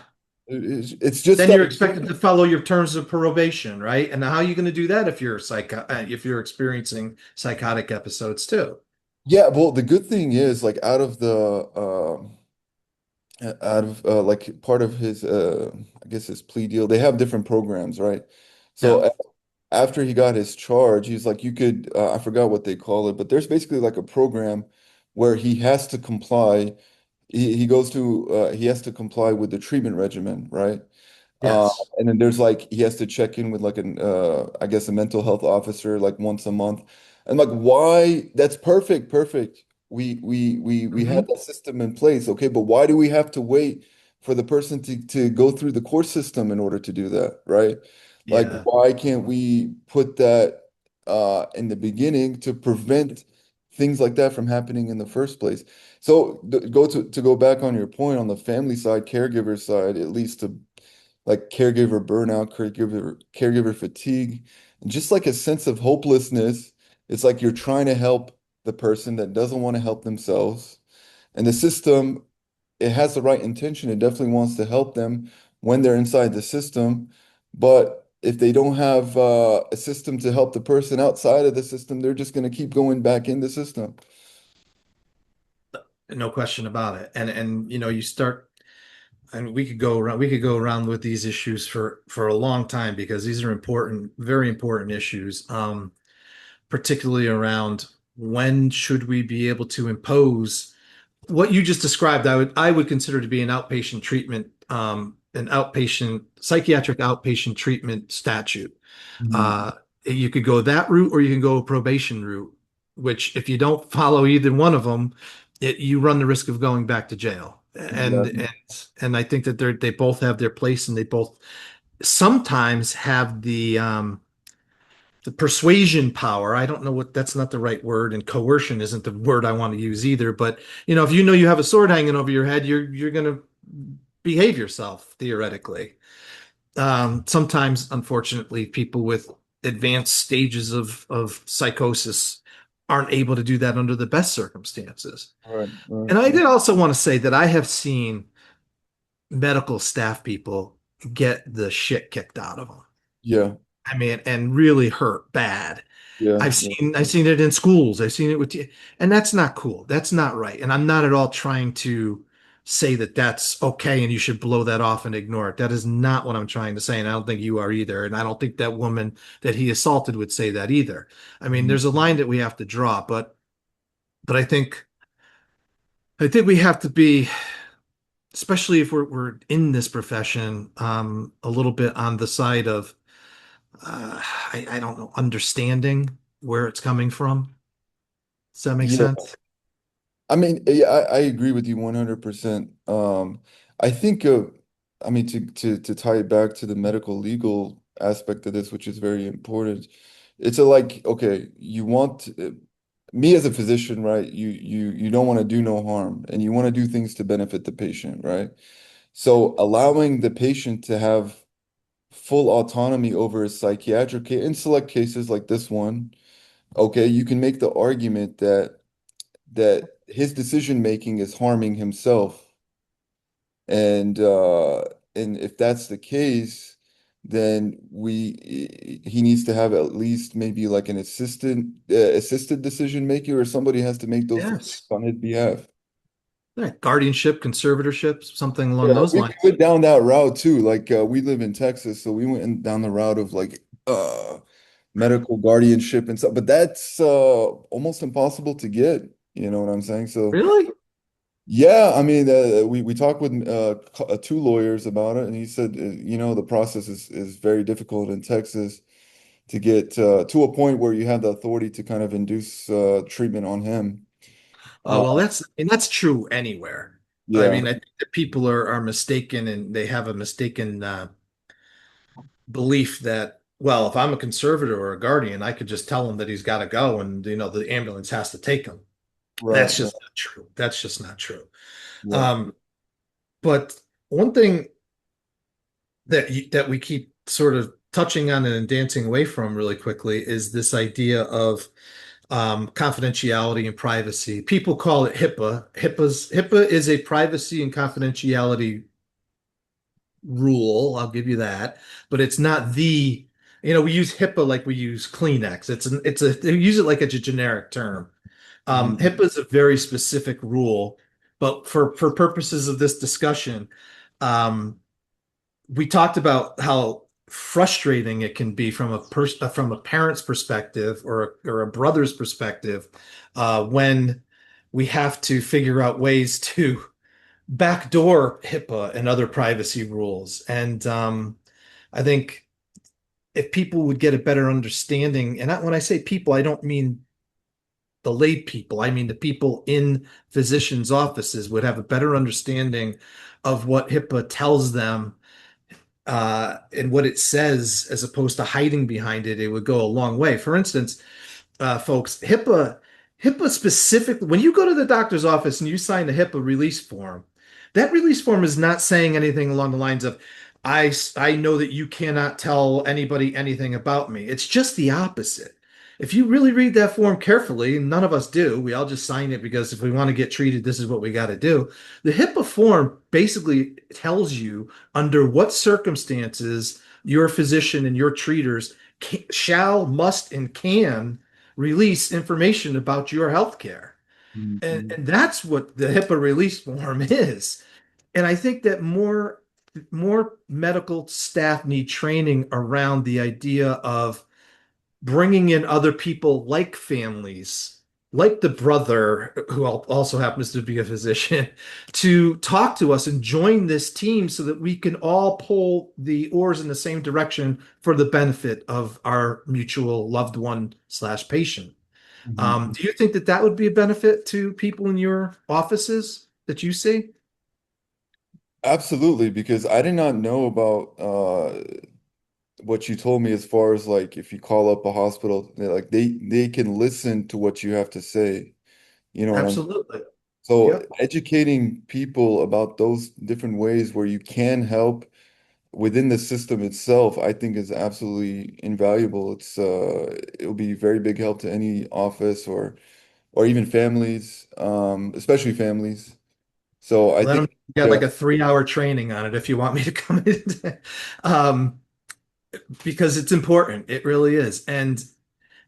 it's just Then that you're expected to follow your terms of probation, right? And how are you going to do that if you're if you're experiencing psychotic episodes too? yeah, well the good thing is like out of like part of his I guess his plea deal, they have different programs, right? Yeah. So after he got his charge, he's like, you could, I forgot what they call it, but there's basically like a program where he has to comply. He goes to, he has to comply with the treatment regimen, right? Uh, Yes. and then there's like, he has to check in with like I guess a mental health officer like once a month. And like, why? That's perfect, perfect. We have Hmm. that system in place, okay, but why do we have to wait for the person to go through the court system in order to do that, right? Like, Yeah. why can't we put that in the beginning to prevent things like that from happening in the first place? So to go back on your point on the family side, caregiver side, it leads to like caregiver burnout, caregiver fatigue, and just like a sense of hopelessness. It's like you're trying to help the person that doesn't want to help themselves. And the system, it has the right intention. It definitely wants to help them when they're inside the system. But if they don't have a system to help the person outside of the system, they're just going to keep going back in the system. No question about it. And you start, and we could go around with these issues for a long time because these are important, very important issues. Particularly around when should we be able to impose what you just described. I would consider to be an outpatient treatment, an outpatient psychiatric outpatient treatment statute. Mhm. Uh, you could go that route, or you can go a probation route. Which, if you don't follow either one of them, you run the risk of going back to jail. And Exactly. and and I think that they both have their place, and they both sometimes have the persuasion power. I don't know what that's not the right word, and coercion isn't the word I want to use either. But if you know you have a sword hanging over your head, you're going to behave yourself theoretically. Sometimes, unfortunately, people with advanced stages of psychosis aren't able to do that under the best circumstances. Right, right, And I right. did also want to say that I have seen medical staff people get the shit kicked out of them. Yeah, I mean, and really hurt bad. yeah, I've yeah. seen I've seen it in schools. I've seen it and that's not cool. That's not right. And I'm not at all trying to say that that's okay and you should blow that off and ignore it. That is not what I'm trying to say, and I don't think you are either. And I don't think that woman that he assaulted would say that either. I mean, Mhm. there's a line that we have to draw, but I think we have to be, especially if we're in this profession, a little bit on the side of I don't know, understanding where it's coming from. Does that make Yeah, sense? I mean, yeah, I agree with you 100%. I think I mean to tie it back to the medical legal aspect of this, which is very important. It's a like, okay, you want me as a physician, right? You don't want to do no harm and you want to do things to benefit the patient, right? So allowing the patient to have full autonomy over his psychiatric care in select cases like this one, okay, you can make the argument that his decision making is harming himself. And and if that's the case, then he needs to have at least maybe like an assisted decision maker or somebody has to make those decisions Yes. on his behalf. Right. Guardianship, conservatorship, something along Yeah, those we lines. went down that route too. Like we live in Texas, so we went down the route of like medical guardianship and stuff. But that's almost impossible to get. You know what I'm saying? So Really? yeah, I mean, we talked with two lawyers about it, and he said, the process is very difficult in Texas to get to a point where you have the authority to kind of induce treatment on him. Oh, Uh, well, that's true anywhere. I Yeah, mean, I think that people are mistaken, and they have a mistaken belief that, well, if I'm a conservator or a guardian, I could just tell him that he's got to go, and the ambulance has to take him. right, That's right. just not true. That's just not true. Yeah. Um, but one thing that we keep sort of touching on and dancing away from really quickly is this idea of confidentiality and privacy. People call it HIPAA. HIPAA is a privacy and confidentiality rule. I'll give you that, but it's not we use HIPAA like we use Kleenex. They use it like it's a generic term. Mhm. HIPAA is a very specific rule, but for purposes of this discussion, um, we talked about how frustrating it can be from a parent's perspective or a brother's perspective when we have to figure out ways to backdoor HIPAA and other privacy rules. And I think if people would get a better understanding, and when I say people, I don't mean the lay people, I mean the people in physicians' offices would have a better understanding of what HIPAA tells them and what it says as opposed to hiding behind it, it would go a long way. For instance, folks, HIPAA specifically, when you go to the doctor's office and you sign a HIPAA release form, that release form is not saying anything along the lines of, I know that you cannot tell anybody anything about me. It's just the opposite. If you really read that form carefully, and none of us do, we all just sign it because if we want to get treated, this is what we got to do. The HIPAA form basically tells you under what circumstances your physician and your treaters shall, must, and can release information about your healthcare. And, Mhm. and that's what the HIPAA release form is. And I think that more medical staff need training around the idea of bringing in other people like families, like the brother who also happens to be a physician, to talk to us and join this team so that we can all pull the oars in the same direction for the benefit of our mutual loved one slash patient. Mhm. Do you think that that would be a benefit to people in your offices that you see? Absolutely, because I did not know about what you told me as far as like if you call up a hospital, they can listen to what you have to say. You know what I'm Absolutely. So Yep. educating people about those different ways where you can help within the system itself, I think is absolutely invaluable. It'll be very big help to any office or even families, especially families. So I Let them think get uh, like a 3 hour training on it if you want me to come in. um, because it's important. It really is. And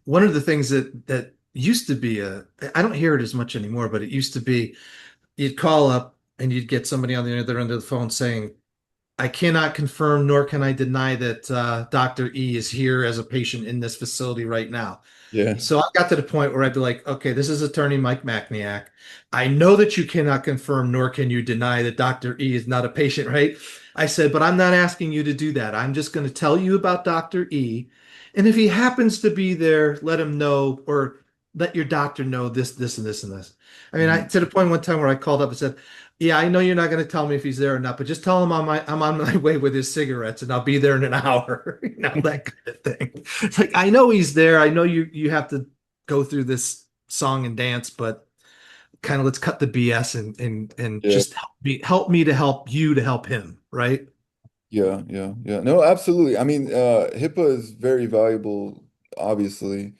one of the things that used to be I don't hear it as much anymore, but it used to be you'd call up and you'd get somebody on the other end of the phone saying, I cannot confirm nor can I deny that Dr. E is here as a patient in this facility right now. yeah. So I got to the point where I'd be like, okay, this is attorney Mike Macniak. I know that you cannot confirm nor can you deny that Dr. E is not a patient, right? I said, but I'm not asking you to do that. I'm just going to tell you about Dr. E. And if he happens to be there, let him know or let your doctor know this, this, and this, and this. I mean, I Mhm. to the point one time where I called up and said, yeah, I know you're not going to tell me if he's there or not, but just tell him I'm on my way with his cigarettes and I'll be there in an hour. That kind of thing. It's like I know he's there. I know you have to go through this song and dance, but kind of let's cut the BS and Yeah. just help me to help you to help him, right? Yeah, yeah, yeah. No, absolutely. I mean, HIPAA is very valuable, obviously.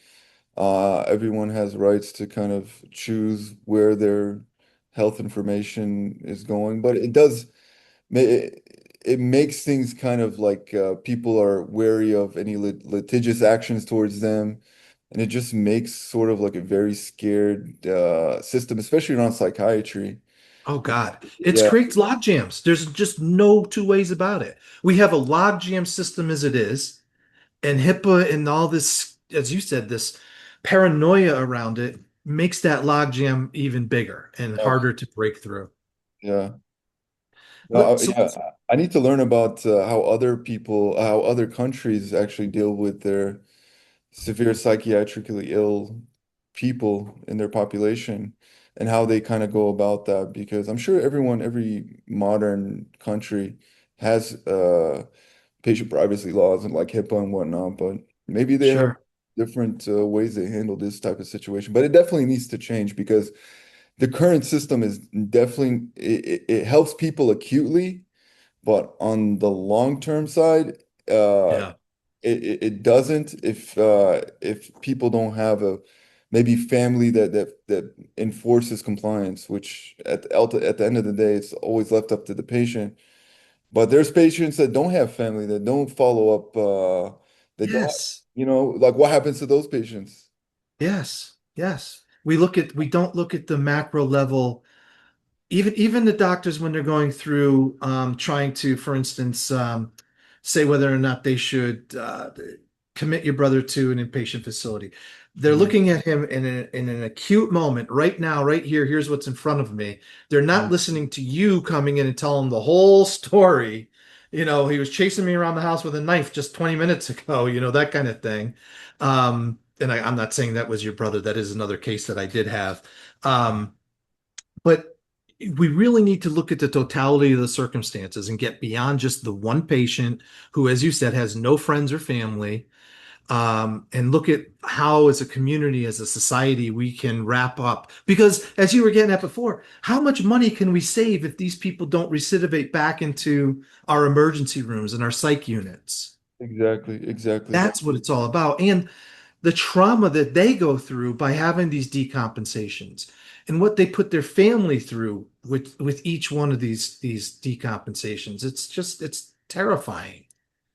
Everyone has rights to kind of choose where their health information is going, but it makes things kind of like people are wary of any litigious actions towards them, and it just makes sort of like a very scared system, especially around psychiatry. Oh God, it Yeah, creates log jams. There's just no two ways about it. We have a log jam system as it is, and HIPAA and all this, as you said, this paranoia around it makes that log jam even bigger and harder to break through. yeah. No, So yeah, I need to learn about how other countries actually deal with their severe psychiatrically ill people in their population and how they kind of go about that. Because I'm sure every modern country has patient privacy laws and like HIPAA and whatnot, but maybe they have Sure. different ways they handle this type of situation. But it definitely needs to change because the current system is definitely it helps people acutely, but on the long-term side, uh, Yeah. it doesn't if people don't have a maybe family that enforces compliance, which at the end of the day, it's always left up to the patient. But there's patients that don't have family that don't follow up, that don't, Yes. like what happens to those patients? Yes. Yes. We don't look at the macro level. Even the doctors when they're going through trying to, for instance, say whether or not they should commit your brother to an inpatient facility. They're Mhm. looking at him in an acute moment, right now, right here. Here's what's in front of me. They're not Mhm. listening to you coming in and telling them the whole story. He was chasing me around the house with a knife just 20 minutes ago, that kind of thing. And I'm not saying that was your brother. That is another case that I did have. But we really need to look at the totality of the circumstances and get beyond just the one patient who, as you said, has no friends or family, and look at how, as a community, as a society, we can wrap up. Because, as you were getting at before, how much money can we save if these people don't recidivate back into our emergency rooms and our psych units? Exactly, exactly. That's what it's all about. And the trauma that they go through by having these decompensations and what they put their family through with each one of these decompensations. It's terrifying.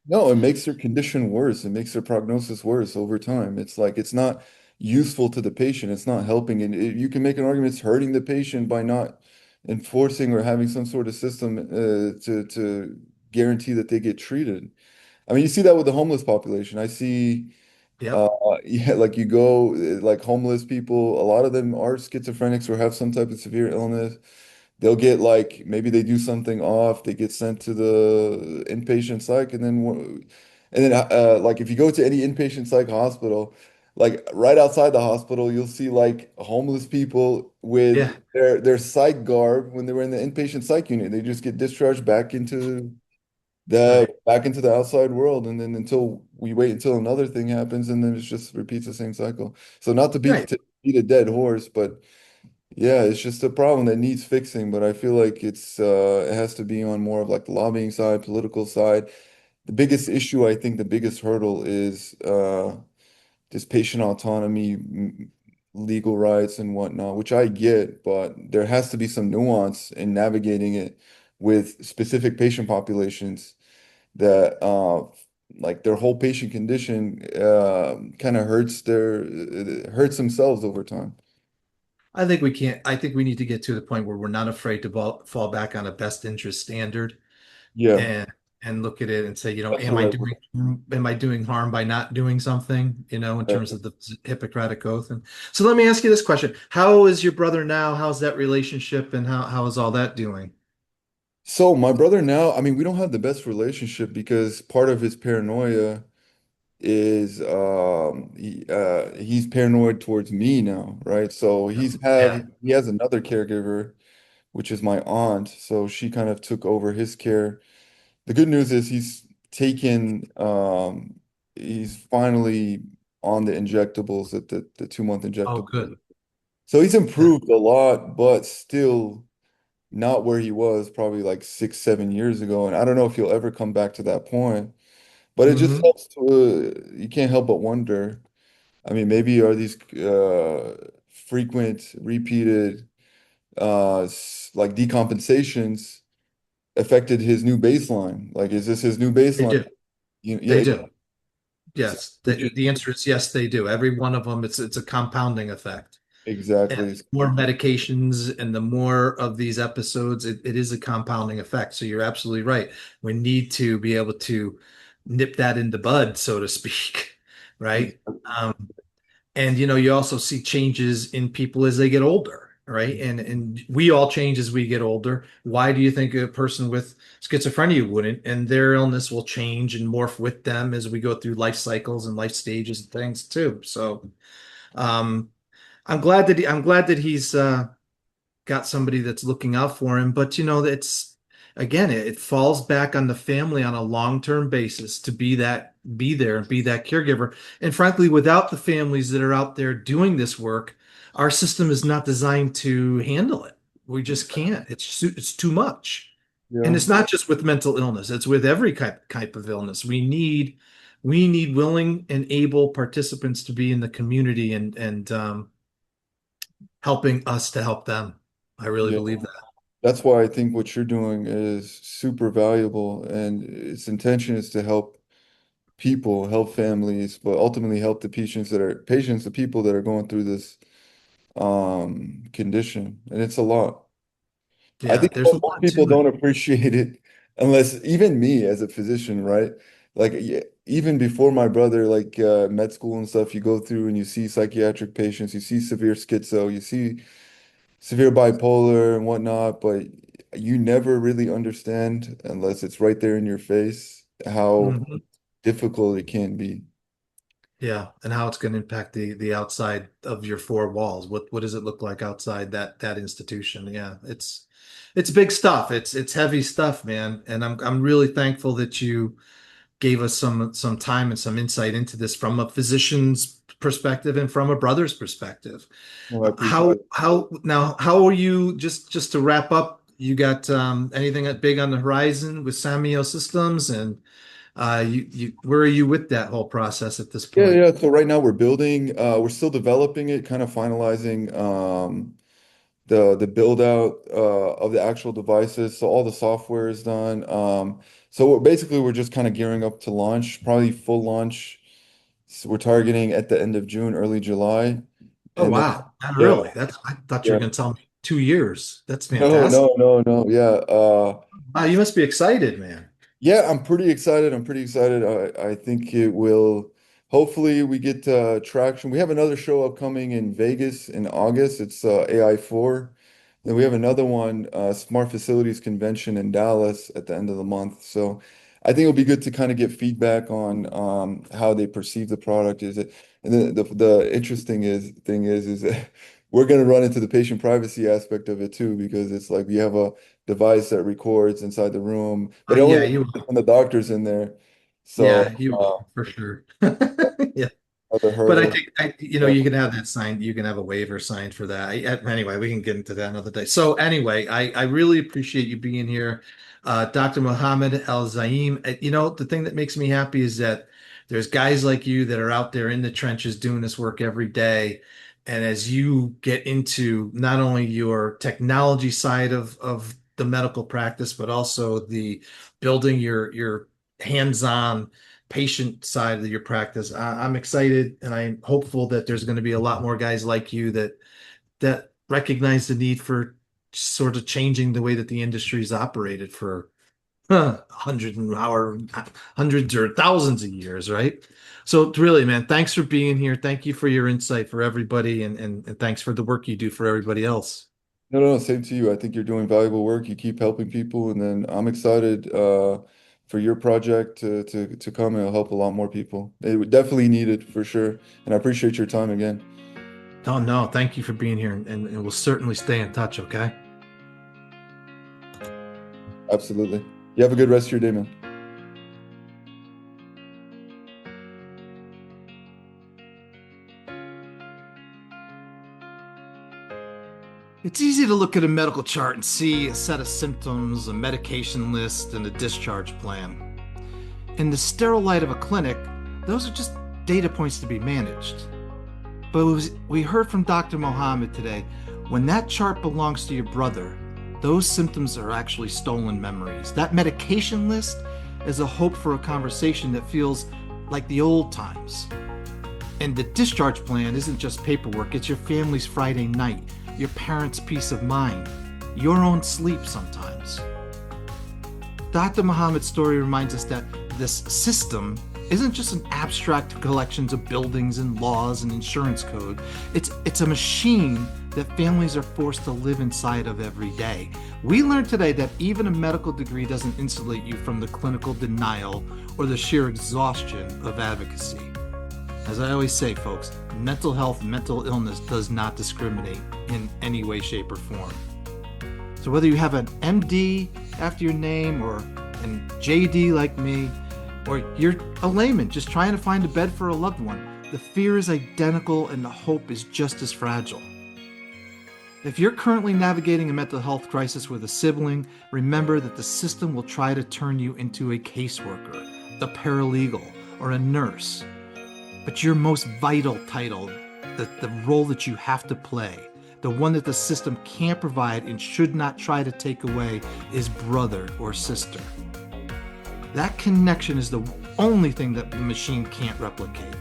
No, it makes their condition worse. It makes their prognosis worse over time. It's like it's not useful to the patient. It's not helping. And you can make an argument it's hurting the patient by not enforcing or having some sort of system to guarantee that they get treated. I mean, you see that with the homeless population. I see, Yep. yeah, like you go, like homeless people, a lot of them are schizophrenics or have some type of severe illness. They'll get like maybe they do something off, they get sent to the inpatient psych, and then like if you go to any inpatient psych hospital, like right outside the hospital, you'll see like homeless people with Yeah. their psych garb when they were in the inpatient psych unit. They just get discharged Right. back into the outside world, and then until we wait until another thing happens, and then it just repeats the same cycle. So not Right. to beat a dead horse, but yeah, it's just a problem that needs fixing, but I feel like it has to be on more of like the lobbying side, political side. The biggest issue, I think the biggest hurdle is just patient autonomy, legal rights and whatnot, which I get, but there has to be some nuance in navigating it with specific patient populations that like their whole patient condition kind of hurts themselves over time. I think we can't. I think we need to get to the point where we're not afraid to fall back on a best interest standard Yeah, and look at it and say, that's the right word. am I doing harm by not doing something, in terms of the Hippocratic Oath? And so let me ask you this question. How is your brother now? How's that relationship and how is all that doing? So my brother now, I mean, we don't have the best relationship because part of his paranoia is he's paranoid towards me now, right? So Yeah. he has another caregiver, which is my aunt. So she kind of took over his care. The good news is he's finally on the injectables, the 2 month Oh, injectable. good. So he's Good. improved a lot, but still not where he was probably like 6, 7 years ago. And I don't know if he'll ever come back to that point. But it just Hmm. helps you can't help but wonder. I mean, maybe are these frequent, repeated, like decompensations affected his new baseline? Like, is this his new They baseline? do. Yeah, They do. so, Yes. which is The answer is yes, they do. Every one of them, it's a compounding effect. And exactly. the more medications and the more of these episodes, it is a compounding effect. So you're absolutely right. We need to be able to nip that in the bud, so to speak, right? And you also see changes in people as they get older, right? And we all change as we get older. Why do you think a person with schizophrenia wouldn't? And their illness will change and morph with them as we go through life cycles and life stages and things too. So, um, I'm glad that he's got somebody that's looking out for him. But it's again, it falls back on the family on a long-term basis to be there and be that caregiver. And frankly, without the families that are out there doing this work, our system is not designed to handle it. We just can't. It's too much. And Yeah. it's not just with mental illness, it's with every type of illness. We need willing and able participants to be in the community and helping us to help them. I really Yeah. believe that. That's why I think what you're doing is super valuable, and its intention is to help people, help families, but ultimately help the patients, the people that are going through this condition. And it's a lot. I Yeah, think there's a more lot people to it. don't appreciate it unless even me as a physician, right? Like even before my brother, like med school and stuff, you go through and you see psychiatric patients, you see severe schizo, you see severe bipolar and whatnot, but you never really understand unless it's right there in your face how Mhm. difficult it can be. Yeah, and how it's going to impact the outside of your four walls. What does it look like outside that institution? Yeah, it's big stuff. It's heavy stuff, man. And I'm really thankful that you gave us some time and some insight into this from a physician's perspective and from a brother's perspective. Well, I appreciate How it. how now how are you just to wrap up? You got anything big on the horizon with Samio Systems and you where are you with that whole process at this Yeah, point? yeah. So right now we're building, we're still developing it, kind of finalizing the build out of the actual devices. So all the software is done. So basically we're just kind of gearing up to launch, probably full launch. So we're targeting at the end of June, early July. Oh And then wow, not yeah, really. That's I thought you were yeah. going to tell me 2 years. That's No, fantastic. no, no, no. Yeah. Wow, you must be excited, man. Yeah, I'm pretty excited. I'm pretty excited. I think it will. Hopefully, we get traction. We have another show upcoming in Vegas in August. It's AI4. Then we have another one, Smart Facilities Convention in Dallas at the end of the month. So I think it'll be good to kind of get feedback on how they perceive the product. Is it? And then the interesting is that we're going to run into the patient privacy aspect of it too, because it's like we have a device that records inside the room, but it only Yeah, works you when the doctor's in there. So yeah, you for sure. Yeah. other But I hurdle. think Yeah. you can have that signed. You can have a waiver signed for that. Anyway, we can get into that another day. So anyway, I really appreciate you being here, Dr. Mohamed El-Zaim. The thing that makes me happy is that there's guys like you that are out there in the trenches doing this work every day. And as you get into not only your technology side of the medical practice, but also the building your hands-on patient side of your practice. I'm excited and I'm hopeful that there's going to be a lot more guys like you that recognize the need for sort of changing the way that the industry's operated for hundreds or thousands of years, right? So really, man, thanks for being here. Thank you for your insight for everybody and thanks for the work you do for everybody else. No, no, no, same to you. I think you're doing valuable work. You keep helping people, and then I'm excited for your project to come and help a lot more people. It would definitely need it for sure. And I appreciate your time again. Oh no, thank you for being here and we'll certainly stay in touch, okay? Absolutely. You have a good rest of your day, man. It's easy to look at a medical chart and see a set of symptoms, a medication list, and a discharge plan. In the sterile light of a clinic, those are just data points to be managed. But we heard from Dr. Mohammed today, when that chart belongs to your brother, those symptoms are actually stolen memories. That medication list is a hope for a conversation that feels like the old times. And the discharge plan isn't just paperwork, it's your family's Friday night, your parents' peace of mind, your own sleep sometimes. Dr. Muhammad's story reminds us that this system isn't just an abstract collection of buildings and laws and insurance code. It's a machine that families are forced to live inside of every day. We learned today that even a medical degree doesn't insulate you from the clinical denial or the sheer exhaustion of advocacy. As I always say, folks, mental health, mental illness does not discriminate in any way, shape, or form. So whether you have an MD after your name or an JD like me, or you're a layman just trying to find a bed for a loved one, the fear is identical and the hope is just as fragile. If you're currently navigating a mental health crisis with a sibling, remember that the system will try to turn you into a caseworker, a paralegal, or a nurse. But your most vital title, the role that you have to play, the one that the system can't provide and should not try to take away, is brother or sister. That connection is the only thing that the machine can't replicate.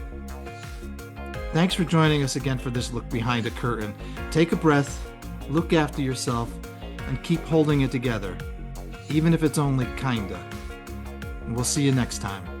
Thanks for joining us again for this look behind a curtain. Take a breath, look after yourself, and keep holding it together, even if it's only kinda. And we'll see you next time.